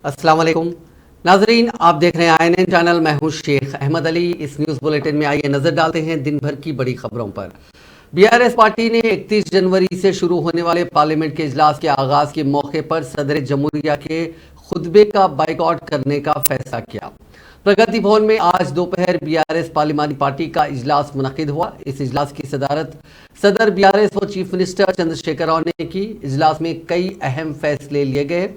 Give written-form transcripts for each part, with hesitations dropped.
السلام علیکم ناظرین، آپ دیکھ رہے ہیں آئی این چینل. میں ہوں شیخ احمد علی. اس نیوز بلیٹن میں آئیے نظر ڈالتے ہیں دن بھر کی بڑی خبروں پر. بی آر ایس پارٹی نے 31 جنوری سے شروع ہونے والے پارلیمنٹ کے اجلاس کے آغاز کے موقع پر صدر جمہوریہ کے خطبے کا بائیکاٹ کرنے کا فیصلہ کیا. پرگتی بھون میں آج دوپہر بی آر ایس پارلیمانی پارٹی کا اجلاس منعقد ہوا. اس اجلاس کی صدارت صدر بی آر ایس و چیف منسٹر چندر شیکھر راؤ نے کی. اجلاس میں کئی اہم فیصلے لیے گئے،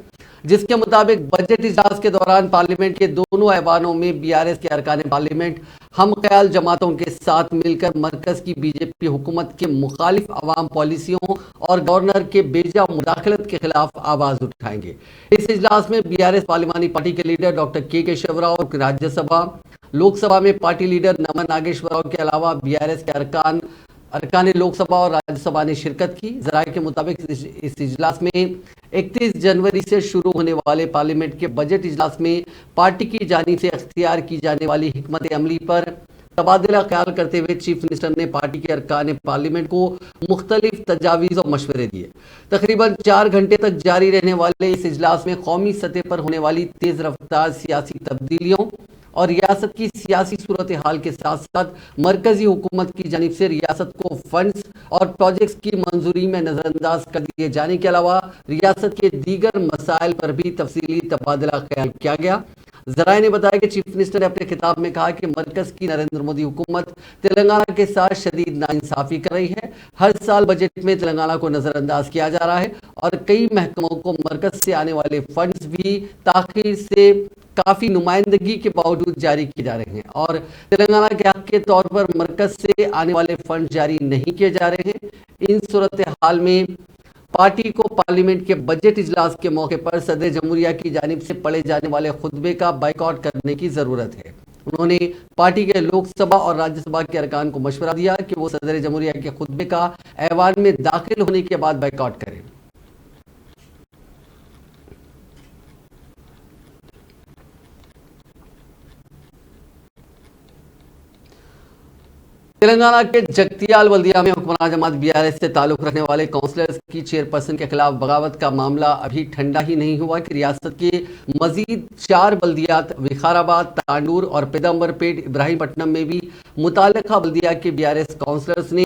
جس کے مطابق بجٹ اجلاس کے دوران پارلیمنٹ کے دونوں ایوانوں میں بی آر ایس کے ارکان پارلیمنٹ ہم خیال جماعتوں کے ساتھ مل کر مرکز کی بی جے پی حکومت کے مخالف عوام پالیسیوں اور گورنر کے بیجا مداخلت کے خلاف آواز اٹھائیں گے. اس اجلاس میں بی آر ایس پارلیمانی پارٹی کے لیڈر ڈاکٹر کے کیشو راؤ راجیہ سبھا لوک سبھا میں پارٹی لیڈر نمن ناگیشور راؤ کے علاوہ بی آر ایس کے ارکان لوک سبھا اور راجیہ سبھا نے شرکت کی. ذرائع کے مطابق اس اجلاس میں 31 جنوری سے شروع ہونے والے پارلیمنٹ کے بجٹ اجلاس میں پارٹی کی جانب سے اختیار کی جانے والی حکمت عملی پر تبادلہ خیال کرتے ہوئے چیف منسٹر نے پارٹی کے ارکان پارلیمنٹ کو مختلف تجاویز اور مشورے دیے. تقریباً 4 گھنٹے تک جاری رہنے والے اس اجلاس میں قومی سطح پر ہونے والی تیز رفتار سیاسی تبدیلیوں اور ریاست کی سیاسی صورتحال کے ساتھ ساتھ مرکزی حکومت کی جانب سے ریاست کو فنڈز اور پروجیکٹس کی منظوری میں نظر انداز کر دیے جانے کے علاوہ ریاست کے دیگر مسائل پر بھی تفصیلی تبادلہ خیال کیا گیا. ذرائع نے بتایا کہ چیف منسٹر نے اپنے خطاب میں کہا کہ مرکز کی نریندر مودی حکومت تلنگانہ کے ساتھ شدید ناانصافی کر رہی ہے. ہر سال بجٹ میں تلنگانہ کو نظر انداز کیا جا رہا ہے اور کئی محکموں کو مرکز سے آنے والے فنڈز بھی تاخیر سے کافی نمائندگی کے باوجود جاری کیے جا رہے ہیں اور تلنگانہ کے حق کے طور پر مرکز سے آنے والے فنڈ جاری نہیں کیے جا رہے ہیں. ان صورتحال میں پارٹی کو پارلیمنٹ کے بجٹ اجلاس کے موقع پر صدر جمہوریہ کی جانب سے پڑھے جانے والے خطبے کا بائیکاٹ کرنے کی ضرورت ہے. انہوں نے پارٹی کے لوک سبھا اور راجیہ سبھا کے ارکان کو مشورہ دیا کہ وہ صدر جمہوریہ کے خطبے کا ایوان میں داخل ہونے کے بعد بائیکاٹ کریں. تلنگانہ کے جگتیال بلدیہ میں حکمراں جماعت بی آر ایس سے تعلق رکھنے والے کونسلرز کی چیئرپرسن کے خلاف بغاوت کا معاملہ ابھی ٹھنڈا ہی نہیں ہوا کہ ریاست کے مزید 4 بلدیات وقار آباد، تانڈور اور پیدمبر پیٹ ابراہیم پٹنم میں بھی متعلقہ بلدیہ کے بی آر ایس کونسلرز نے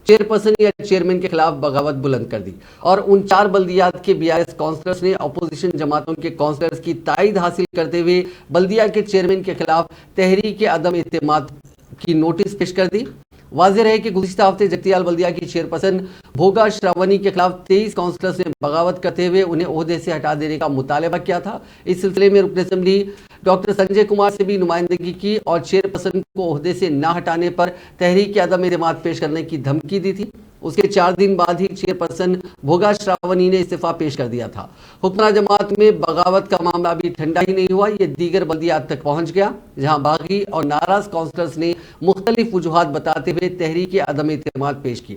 چیئرپرسن یا چیئرمین کے خلاف بغاوت بلند کر دی اور ان 4 بلدیات کے بی آر ایس کونسلرز نے اپوزیشن جماعتوں کے کونسلرز کی تائید حاصل کرتے ہوئے بلدیہ کے چیئرمین کے خلاف تحریک عدم اعتماد کی نوٹس پیش کر دی. واضح رہے کہ گزشتہ ہفتے جگتیال بلدیہ کی چیئرپرسن بھوگا شراونی کے خلاف 23 کونسلرز نے بغاوت کرتے ہوئے انہیں عہدے سے ہٹا دینے کا مطالبہ کیا تھا. اس سلسلے میں رکن اسمبلی ڈاکٹر سنجے کمار سے بھی نمائندگی کی اور چیئرپرسن کو عہدے سے نہ ہٹانے پر تحریک عدم اعتماد پیش کرنے کی دھمکی دی تھی. اس کے 4 دن بعد ہی چیئرپرسن بھوگا شراونی نے استعفیٰ پیش کر دیا تھا. حکمراں جماعت میں بغاوت کا معاملہ ابھی ٹھنڈا ہی نہیں ہوا. یہ دیگر بلدیات تک پہنچ گیا جہاں باغی اور ناراض کونسلرز نے مختلف وجوہات بتاتے ہوئے تحریک عدم اعتماد پیش کی.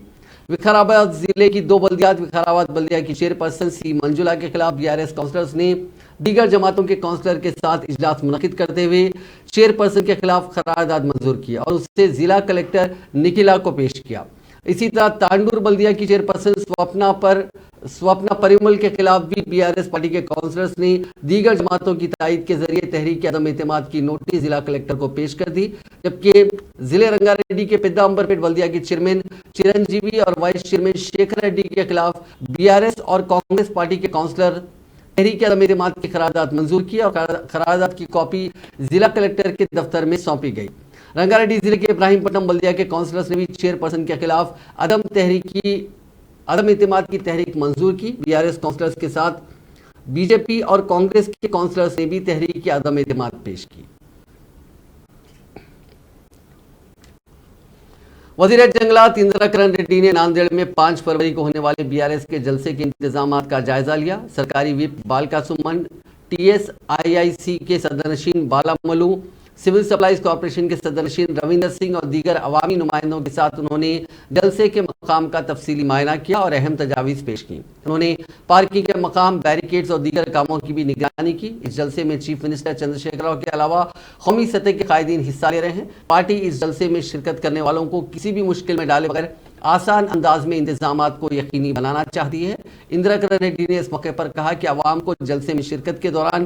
وقار آباد ضلع کی 2 بلدیات وقار آباد بلدیہ کی چیئرپرسن سی منجولا کے خلاف بی آر ایس کونسلرز نے دیگر جماعتوں کے کونسلر کے ساتھ اجلاس منعقد کرتے ہوئے چیئرپرسن کے خلاف قرارداد منظور کی اور اسے ضلع کلکٹر نکھلا کو پیش کیا. اسی طرح تانڈور بلدیہ کی چیئرپرسن سوپنا پریمل کے خلاف بھی بی آر ایس پارٹی کے کونسلرز نے دیگر جماعتوں کی تائید کے ذریعے تحریک عدم اعتماد کی نوٹس ضلع کلکٹر کو پیش کر دی. جبکہ ضلع رنگا ریڈی کے پیدامبر پیٹ بلدیہ کے چیئرمین چرنجیوی اور وائس چیئرمین شیکھر ریڈی کے خلاف بی آر ایس اور کانگریس پارٹی کے کونسلر تحریک عدم اعتماد کی قرارداد منظور کی اور قرارداد کی کاپی ضلع کلکٹر کے دفتر میں سونپی گئی. رنگا ریڈی ضلع کے ابراہیم پٹنم بلدیہ کے کونسلرز نے بھی چیئرپرسن کے خلاف عدم اعتماد کی تحریک منظور کی. بی آر ایس کونسلرز کے ساتھ بی جے پی اور کانگریس کے کونسلرز نے بھی تحریک عدم اعتماد پیش کی. وزیر جنگلات اندرا کرن ریڈی نے ناندیڑ میں 5 فروری کو ہونے والے بی آر ایس کے جلسے کے انتظامات کا جائزہ لیا. سرکاری ویپ بالکا سمن، ٹی ایس آئی آئی سی کے صدرنشین بالا ملو، سول سپلائز کارپوریشن کے صدرنشین رویندر سنگھ اور دیگر عوامی نمائندوں کے ساتھ انہوں نے جلسے کے مقام کا تفصیلی معائنہ کیا اور اہم تجاویز پیش کی. انہوں نے پارکنگ کے مقام، بیریکیڈز اور دیگر کاموں کی بھی نگرانی کی. اس جلسے میں چیف منسٹر چندر شیکھر راؤ کے علاوہ قومی سطح کے قائدین حصہ لے رہے ہیں. پارٹی اس جلسے میں شرکت کرنے والوں کو کسی بھی مشکل میں ڈالے بغیر آسان انداز میں انتظامات کو یقینی بنانا چاہتی ہے. اندرا کرن ریڈی نے اس موقع پر کہا کہ عوام کو جلسے میں شرکت کے دوران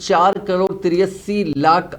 4,83,00,000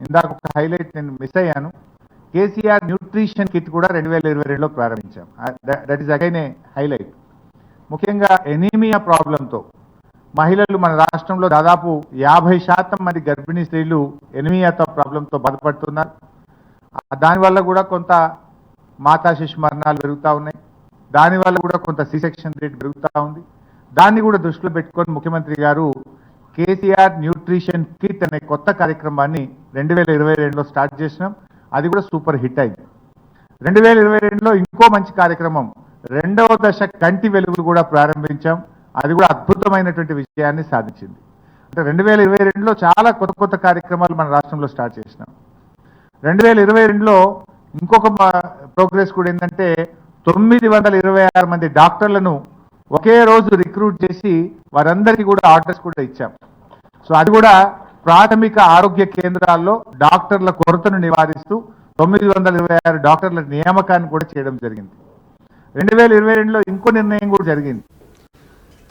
ఇందాక ఒక హైలైట్ నేను మిస్ అయ్యాను. కేసీఆర్ న్యూట్రిషన్ కిట్ కూడా 2022లో ప్రారంభించాం. That is again A highlight. ముఖ్యంగా ఎనీమియా ప్రాబ్లంతో మహిళలు మన రాష్ట్రంలో దాదాపు 50% మంది గర్భిణీ స్త్రీలు ఎనీమియాతో ప్రాబ్లంతో బాధపడుతున్నారు. దానివల్ల కూడా కొంత మాతా శిశు మరణాలు పెరుగుతూ ఉన్నాయి. దానివల్ల కూడా కొంత సి సెక్షన్ రేట్ పెరుగుతూ ఉంది. దాన్ని కూడా దృష్టిలో పెట్టుకొని ముఖ్యమంత్రి గారు కేసీఆర్ న్యూట్రిషన్ కిట్ అనే కొత్త కార్యక్రమాన్ని 2022లో స్టార్ట్ చేసినాం. అది కూడా సూపర్ హిట్ అయింది. 2022లో ఇంకో మంచి కార్యక్రమం రెండవ దశ కంటి వెలుగులు కూడా ప్రారంభించాం. అది కూడా అద్భుతమైనటువంటి విజయాన్ని సాధించింది. అంటే 2022లో చాలా కొత్త కొత్త కార్యక్రమాలు మన రాష్ట్రంలో స్టార్ట్ చేసినాం. 2022లో ఇంకొక ప్రోగ్రెస్ కూడా ఏంటంటే 926 మంది డాక్టర్లను ఒకే రోజు రిక్రూట్ చేసి వారందరికీ కూడా ఆర్డర్స్ కూడా ఇచ్చాం. సో అది కూడా ప్రాథమిక ఆరోగ్య కేంద్రాల్లో డాక్టర్ల కొరతను నివారిస్తూ 926 డాక్టర్ల నియామకాన్ని కూడా చేయడం జరిగింది. 2022లో ఇంకో నిర్ణయం కూడా జరిగింది.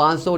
500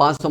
500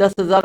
10,000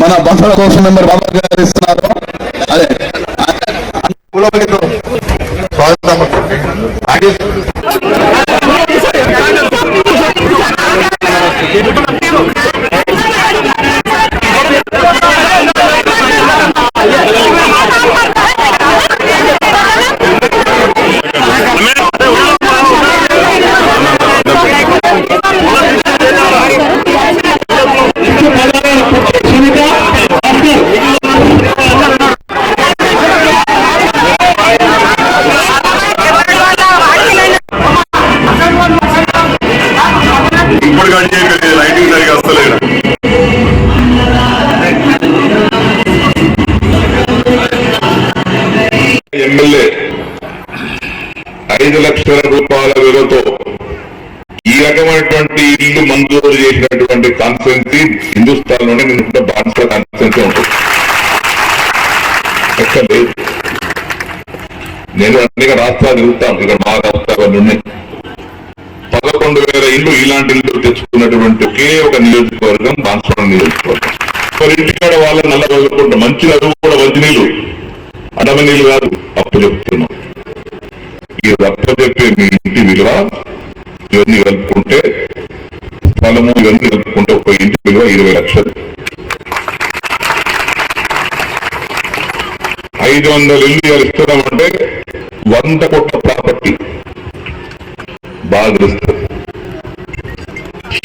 మన బంధువుల కోసం నెంబర్ బాబా గారు ఇస్తున్నారు. అదే స్వాగతం. ఎమ్మెల్యే 5 లక్షల రూపాయల విలువతో ఈ రకమైనటువంటి ఇల్లు మంజూరు చేసినటువంటి కాన్స్టిట్యున్సీ హిందుస్థాన్ లోనే నిన్న బాన్సా కాన్స్టిట్యున్సీ ఉంటుంది. ఎక్కడ లేదు. నేను అనేక రాష్ట్రాలు తిరుగుతాను. ఇక్కడ మా రాష్ట్రాలు ఉన్నాయి. 11,000 ఇల్లు ఇలాంటి ఇల్లు తెచ్చుకున్నటువంటి ఒకే ఒక నియోజకవర్గం బాన్సా నియోజకవర్గం. మరి ఇంటికాడ వాళ్ళ నల్ల రోజుకుంటాం. మంచి నదువు కూడా మంచి నీళ్లు, అడవి నీళ్ళు కాదు. అప్పు చెప్తున్నాం. ఈ అప్పు చెప్పే మీ ఇంటి విలువ ఇవన్నీ కలుపుకుంటే స్థలము ఇవన్నీ కలుపుకుంటే ఒక ఇంటి విలువ 20 లక్షలు. 500 ఇల్లు ఇస్తున్నామంటే 100 కోట్ల ప్రాపర్టీ బాగా తెలుస్తుంది.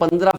15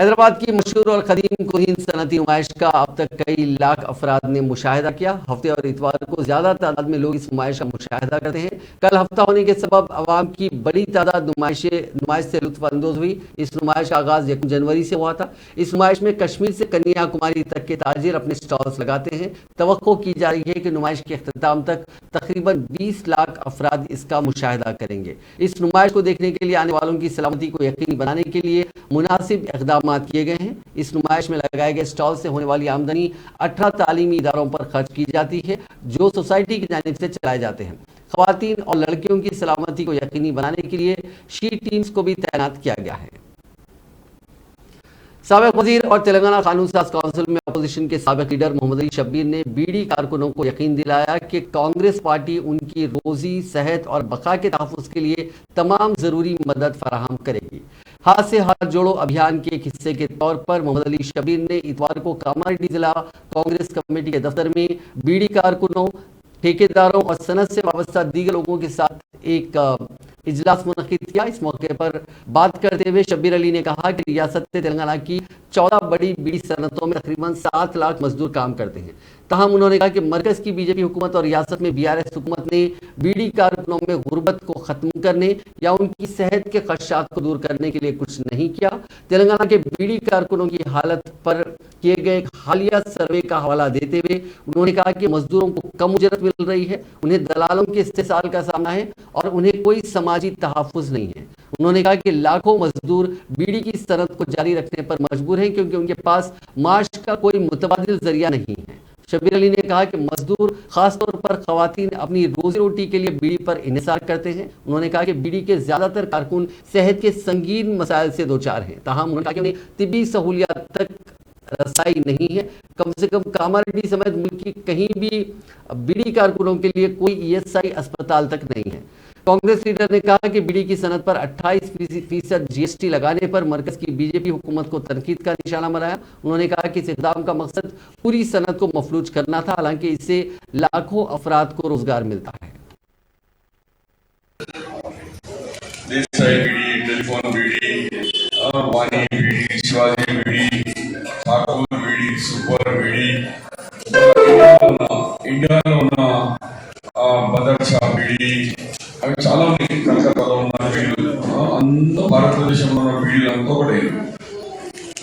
حیدرآباد کی مشہور اور قدیم کوہین صنعتی نمائش کا اب تک کئی لاکھ افراد نے مشاہدہ کیا. ہفتے اور اتوار کو زیادہ تعداد میں لوگ اس نمائش کا مشاہدہ کرتے ہیں. کل ہفتہ ہونے کے سبب عوام کی بڑی تعداد نمائش سے لطف اندوز ہوئی. اس نمائش کا آغاز 1 جنوری سے ہوا تھا. اس نمائش میں کشمیر سے کنیا کماری تک کے تاجر اپنے سٹالز لگاتے ہیں. توقع کی جا رہی ہے کہ نمائش کے اختتام تک تقریباً 20 لاکھ افراد اس کا مشاہدہ کریں گے. اس نمائش کو دیکھنے کے لیے آنے والوں کی سلامتی کو یقینی بنانے کے لیے مناسب اقدامات کیے گئے ہیں. اس نمائش میں لگائے گئے سٹال سے ہونے والی آمدنی 18 تعلیمی اداروں پر خرچ کی جاتی ہے جو سوسائٹی کی جانب سے چلائے جاتے ہیں. خواتین اور لڑکیوں کی سلامتی کو یقینی بنانے کے لیے شی ٹیمز کو بھی تعینات کیا گیا ہے. سابق وزیر اور تلنگانہ قانون ساز کونسل میں اپوزیشن کے سابق لیڈر محمد علی شبیر نے بیڑی کارکنوں کو یقین دلایا کہ کانگریس پارٹی ان کی روزی صحت اور بقا کے تحفظ کے لیے تمام ضروری مدد فراہم کرے گی. ہاتھ سے ہاتھ جوڑو ابھیان کے ایک حصے کے طور پر محمد علی شبیر نے اتوار کو کاماریڈی ضلع کانگریس کمیٹی کے دفتر میں بیڑی کارکنوں، ٹھیکیداروں اور صنعت سے وابستہ دیگر لوگوں کے ساتھ ایک اجلاس منعقد کیا. اس موقع پر بات کرتے ہوئے شبیر علی نے کہا کہ ریاست تلنگانہ کی 14 بڑی بیڑی صنعتوں میں تقریباً 7 لاکھ مزدور کام کرتے ہیں. تاہم انہوں نے کہا کہ مرکز کی بی جے پی حکومت اور ریاست میں BRS حکومت نے بیڑی کارکنوں میں غربت کو ختم کرنے یا ان کی صحت کے خدشات کو دور کرنے کے لیے کچھ نہیں کیا. تلنگانہ کے بیڑی کارکنوں کی حالت پر کیے گئے ایک حالیہ سروے کا حوالہ دیتے ہوئے انہوں نے کہا کہ مزدوروں کو کم اجرت مل رہی ہے، انہیں دلالوں کے استحصال کا سامنا ہے اور انہیں کوئی سماجی تحفظ نہیں ہے. انہوں نے کہا کہ لاکھوں مزدور بیڑی کی صنعت کو جاری رکھنے پر مجبور ہیں کیونکہ ان کے پاس معاش کا کوئی متبادل ذریعہ نہیں ہے. شبیر علی نے کہا کہ مزدور خاص طور پر خواتین اپنی روزی روٹی کے لیے بیڑی پر انحصار کرتے ہیں. انہوں نے کہا کہ بیڑی کے زیادہ تر کارکن صحت کے سنگین مسائل سے دوچار ہیں. تاہم انہوں نے کہا کہ انہیں طبی سہولیات تک رسائی نہیں ہے. کم سے کم کاماریڈی سمیت ملک کی کہیں بھی بیڑی کارکنوں کے لیے کوئی ESI اسپتال تک نہیں ہے. کانگریس لیڈر نے کہا کہ بیڑی کی صنعت پر 28% GST لگانے پر مرکز کی بی جے پی حکومت کو تنقید کا نشانہ بنایا. انہوں نے کہا کہ اس اقدام کا مقصد پوری صنعت کو مفلوج کرنا تھا، حالانکہ اس سے لاکھوں افراد کو روزگار ملتا ہے. دیسائی بیڑی، ٹیلیفون بیڑی، وانی بیڑی، شیواجی بیڑی، ఠాకూర్ بیڑی، సూపర్ بیڑی، ఇండియాలో ఉన్న బదర్షా బీడీ, అవి చాలా ఉన్నాయి. కలకత్తాలో ఉన్న బీడీలు, అందరూ భారతదేశంలో ఉన్న బీడీలు అంతా ఒకటే.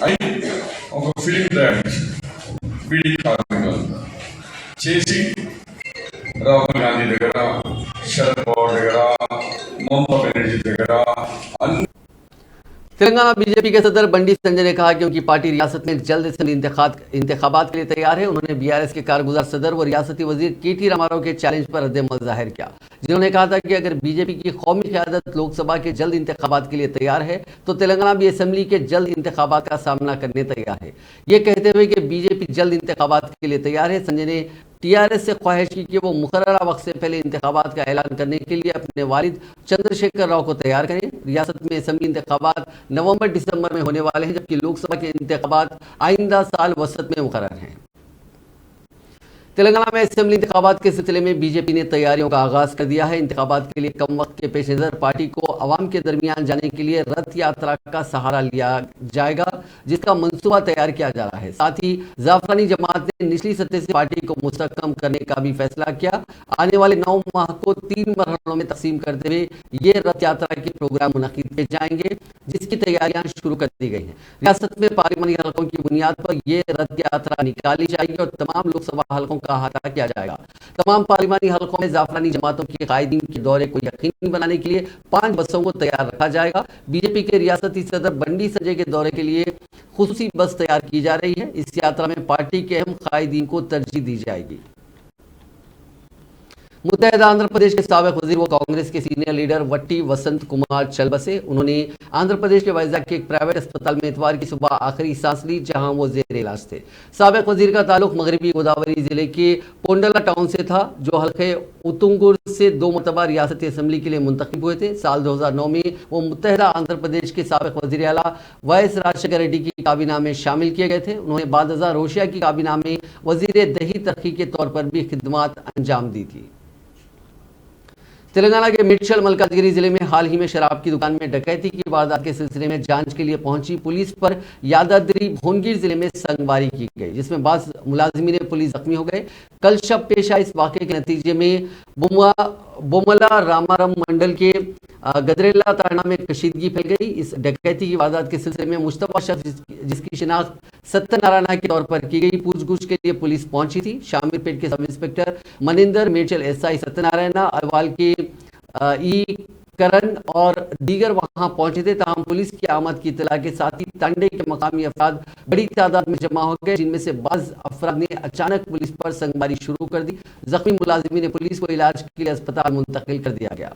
అయి ఒక ఫిలిం తయారు చేసి బీడీ కార్మికులు చేసి రాహుల్ గాంధీ దగ్గర, శరద్ పవార్ దగ్గర, మమతా బెనర్జీ దగ్గర అన్ని. تلنگانہ BJP کے صدر بنڈی سنجے نے کہا کہ ان کی پارٹی ریاست میں جلد اسمبلی انتخابات کے لیے تیار ہے. انہوں نے BRS کے کارگزار صدر و ریاستی وزیر KT راما کے چیلنج پر رد عمل ظاہر کیا، جنہوں نے کہا تھا کہ اگر BJP کی قومی قیادت لوک سبھا کے جلد انتخابات کے لیے تیار ہے تو تلنگانہ بھی اسمبلی کے جلد انتخابات کا سامنا کرنے تیار ہے. یہ کہتے ہوئے کہ BJP جلد انتخابات کے لیے تیار ہے، سنجے نے TRS سے خواہش کی کہ وہ مقررہ وقت سے پہلے انتخابات کا اعلان کرنے کے لیے اپنے والد چندر شیکھر راؤ کو تیار کریں. ریاست میں اسمبلی انتخابات نومبر-دسمبر میں ہونے والے ہیں، جبکہ لوک سبھا کے انتخابات آئندہ سال وسط میں مقرر ہیں. تلنگانہ میں اسمبلی انتخابات کے سلسلے میں BJP نے تیاریوں کا آغاز کر دیا ہے. انتخابات کے لیے کم وقت کے پیش نظر پارٹی کو عوام کے درمیان جانے کے لیے رتھ یاترا کا سہارا لیا جائے گا، جس کا منصوبہ تیار کیا جا رہا ہے. ساتھ ہی زعفرانی جماعت نے نچلی سطح سے پارٹی کو مستحکم کرنے کا بھی فیصلہ کیا. آنے والے 9 ماہ کو 3 مرحلوں میں تقسیم کرتے ہوئے یہ رتھ یاترا کے پروگرام منعقد کیے جائیں گے، جس کی تیاریاں شروع کر دی گئی ہیں. ریاست میں پارلیمانی حلقوں کی بنیاد پر یہ رتھ یاترا نکالی جائے گی اور تمام لوک سبھا حلقوں کا احاطہ کیا جائے گا. تمام پارلیمانی حلقوں میں زعفرانی جماعتوں کے قائدین کے دورے کو یقینی بنانے کے لیے 5 بسوں کو تیار رکھا جائے گا. BJP کے ریاستی صدر بنڈی سنجے کے دورے کے لیے خصوصی بس تیار کی جا رہی ہے. اس یاترا میں پارٹی کے اہم قائدین کو ترجیح دی جائے گی. متحدہ آندھرا پردیش کے سابق وزیر و کانگریس کے سینئر لیڈر وٹی وسنت کمار چلبسے، انہوں نے آندھرا پردیش کے وائزاگ کے ایک پرائیویٹ اسپتال میں اتوار کی صبح آخری سانس لی، جہاں وہ زیر علاج تھے. سابق وزیر کا تعلق مغربی گوداوری ضلع کے پونڈلا ٹاؤن سے تھا، جو حلقے اتنگور سے 2 مرتبہ ریاستی اسمبلی کے لیے منتخب ہوئے تھے. سال 2009 میں وہ متحدہ آندھرا پردیش کے سابق وزیر اعلیٰ وائس راجشیکھر ریڈی کی کابینہ میں شامل کیے گئے تھے. انہوں نے بعد ازاں روشیا کی کابینہ میں وزیر دیہی ترقی کے طور پر بھی خدمات انجام دی تھی. تلنگانہ کے میڈچل ملکازگیری ضلع میں حال ہی میں شراب کی دکان میں ڈکیتی کی واردات کے سلسلے میں جانچ کے لیے پہنچی پولیس پر یادادری بھونگیر ضلع میں سنگباری کی گئی، جس میں بعض ملازمین پولیس زخمی ہو گئے۔ کل شب پیش آئے اس واقعے کے نتیجے میں بوملا رامارم منڈل کے گدریلا تارنا میں کشیدگی پھیل گئی۔ اس ڈکیتی کی واردات کے سلسلے میں مشتبہ شخص جس کی شناخت ستیہ نارائن کے طور پر کی گئی پوچھ گچھ کے لیے پولیس پہنچی تھی۔ شامل پیٹ کے سب انسپکٹر منندر، میڈچل SI ستیہ نارائن، اروال کے ای کرن اور دیگر وہاں پہنچے تھے، تاہم پولیس کی آمد کی اطلاع کے ساتھ ہی تانڈے کے مقامی افراد بڑی تعداد میں جمع ہو گئے، جن میں سے بعض افراد نے اچانک پولیس پر سنگباری شروع کر دی۔ زخمی ملازمین پولیس کو علاج کے لیے اسپتال منتقل کر دیا گیا۔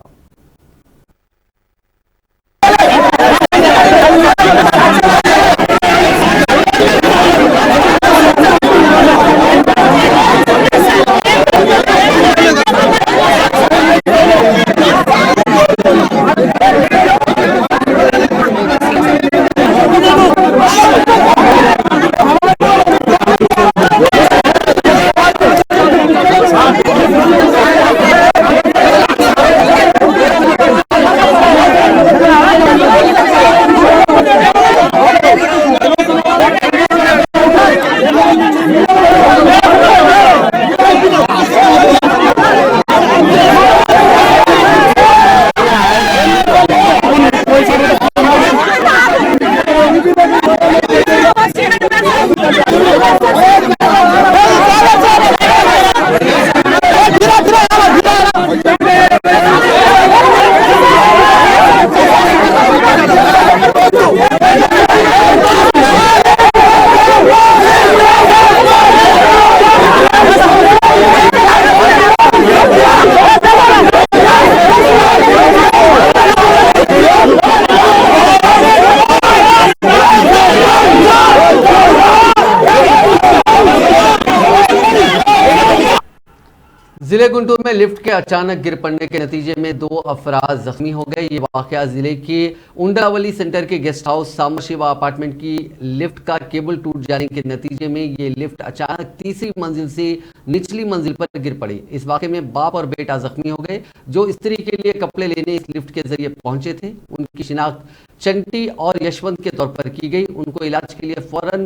ضلع گنٹور میں لفٹ کے اچانک گر پڑنے کے نتیجے میں 2 افراد زخمی ہو گئے۔ یہ واقعہ ضلع کے انڈراولی سینٹر کے گیسٹ ہاؤس سامر شیوا اپارٹمنٹ کی لفٹ کا کیبل ٹوٹ جانے کے نتیجے میں یہ لفٹ اچانک تیسری منزل سے نچلی منزل پر گر پڑی۔ اس واقعے میں باپ اور بیٹا زخمی ہو گئے، جو استری کے لیے کپڑے لینے اس لفٹ کے ذریعے پہنچے تھے۔ ان کی شناخت چنٹی اور یشونت کے طور پر کی گئی۔ ان کو علاج کے لیے فوراً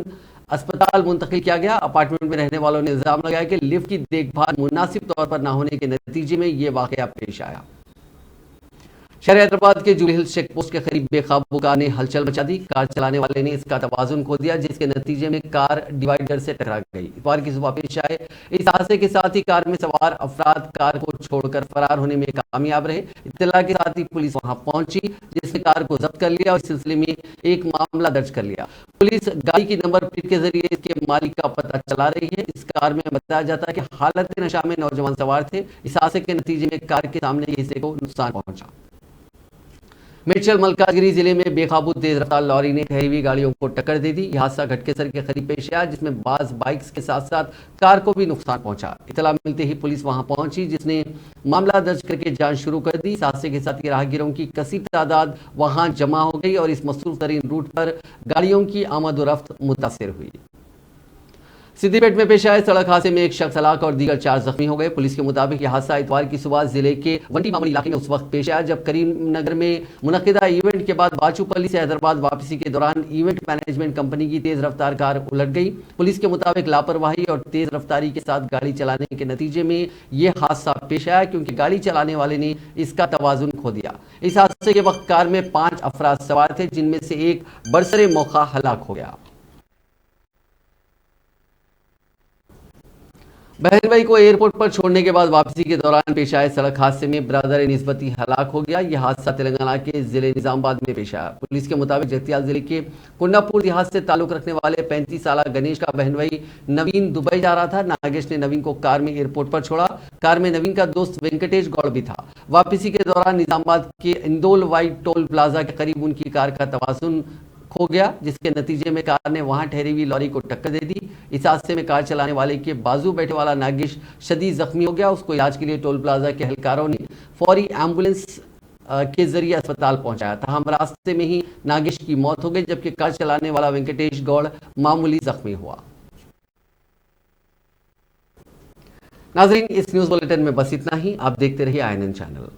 اسپتال منتقل کیا گیا۔ اپارٹمنٹ میں رہنے والوں نے الزام لگایا کہ لفٹ کی دیکھ بھال مناسب طور پر نہ ہونے کے نتیجے میں یہ واقعہ پیش آیا۔ شہر حیدرآباد کے جوبلی ہلز چیک پوسٹ کے قریب بے قابو کار نے ہلچل مچا دی۔ کار چلانے والے نے اس کا توازن کھو دیا، جس کے نتیجے میں کار ڈیوائیڈر سے ٹکرا گئی۔ اتوار کی صبح پیش آئے اس حادثے کے ساتھ ہی کار میں سوار افراد کار کو چھوڑ کر فرار ہونے میں کامیاب رہے۔ اطلاع کے ساتھ ہی پولیس وہاں پہنچی، جس نے کار کو ضبط کر لیا اور اس سلسلے میں ایک معاملہ درج کر لیا۔ پولیس گاڑی کی نمبر پلیٹ کے ذریعے اس کے مالک کا پتہ چلا رہی ہے۔ اس کار میں بتایا جاتا ہے کہ حالت نشہ میں نوجوان سوار تھے۔ اس حادثے کے نتیجے میں کار کے سامنے کے حصے کو نقصان پہنچا۔ میڈچل ملکازگیری ضلع میں بے قابو تیز رفتار لاری نے ہیوی گاڑیوں کو ٹکر دے دی۔ یہ حادثہ گھٹکیسر کے قریب پیش آیا، جس میں بعض بائکس کے ساتھ ساتھ کار کو بھی نقصان پہنچا۔ اطلاع ملتے ہی پولیس وہاں پہنچی، جس نے معاملہ درج کر کے جانچ شروع کر دی۔ اس حادثے کے ساتھ راہگیروں کی کثیر تعداد وہاں جمع ہو گئی اور اس مصروف ترین روٹ پر گاڑیوں کی آمد و رفت متاثر ہوئی۔ سدھی پیٹ میں پیش آئے سڑک حادثے میں ایک شخص ہلاک اور دیگر 4 زخمی ہو گئے۔ پولیس کے مطابق یہ حادثہ اتوار کی صبح ضلع کے ونٹی مامڑی علاقے میں اس وقت پیش آیا جب کریم نگر میں منعقدہ ایونٹ کے بعد باچوپلی سے حیدرآباد واپسی کے دوران ایونٹ مینجمنٹ کمپنی کی تیز رفتار کار الٹ گئی۔ پولیس کے مطابق لاپرواہی اور تیز رفتاری کے ساتھ گاڑی چلانے کے نتیجے میں یہ حادثہ پیش آیا، کیونکہ گاڑی چلانے والے نے اس کا توازن کھو دیا۔ اس حادثے کے وقت کار میں 5 افراد سوار تھے، جن میں سے ایک برسر موقع ہلاک ہو گیا۔ بہن بھائی کو ایئرپورٹ پر چھوڑنے کے بعد واپسی کے دوران پیش آئے سڑک حادثے میں برادر نسبتی ہلاک ہو گیا۔ یہ حادثہ تلنگانہ کے ضلع نظام آباد میں پیش آیا۔ پولیس کے مطابق جگتیال ضلع کے کنڈاپور دیہات سے تعلق رکھنے والے 35 سالہ گنیش کا بہن بھائی نوین دبئی جا رہا تھا۔ ناگیش نے نوین کو کار میں ایئرپورٹ پر چھوڑا۔ کار میں نوین کا دوست وینکٹیش گوڑ بھی تھا۔ واپسی کے دوران نظام آباد کے اندول وائٹ ٹول پلازا کے قریب ان کی کار کا توازن کھو گیا، جس کے نتیجے میں کار نے وہاں ٹھہری ہوئی لاری کو ٹکر دے دی۔ اس حادثے میں کار چلانے والے کے بازو بیٹھے والا ناگیش شدید زخمی ہو گیا۔ اس کو علاج کے لیے ٹول پلازا کے اہلکاروں نے فوری ایمبولینس کے ذریعے اسپتال پہنچایا، تاہم راستے میں ہی ناگیش کی موت ہو گئی، جبکہ کار چلانے والا وینکٹیش گوڑ معمولی زخمی ہوا۔ ناظرین، اس نیوز بلیٹن میں بس اتنا ہی۔ آپ دیکھتے رہیے INN چینل۔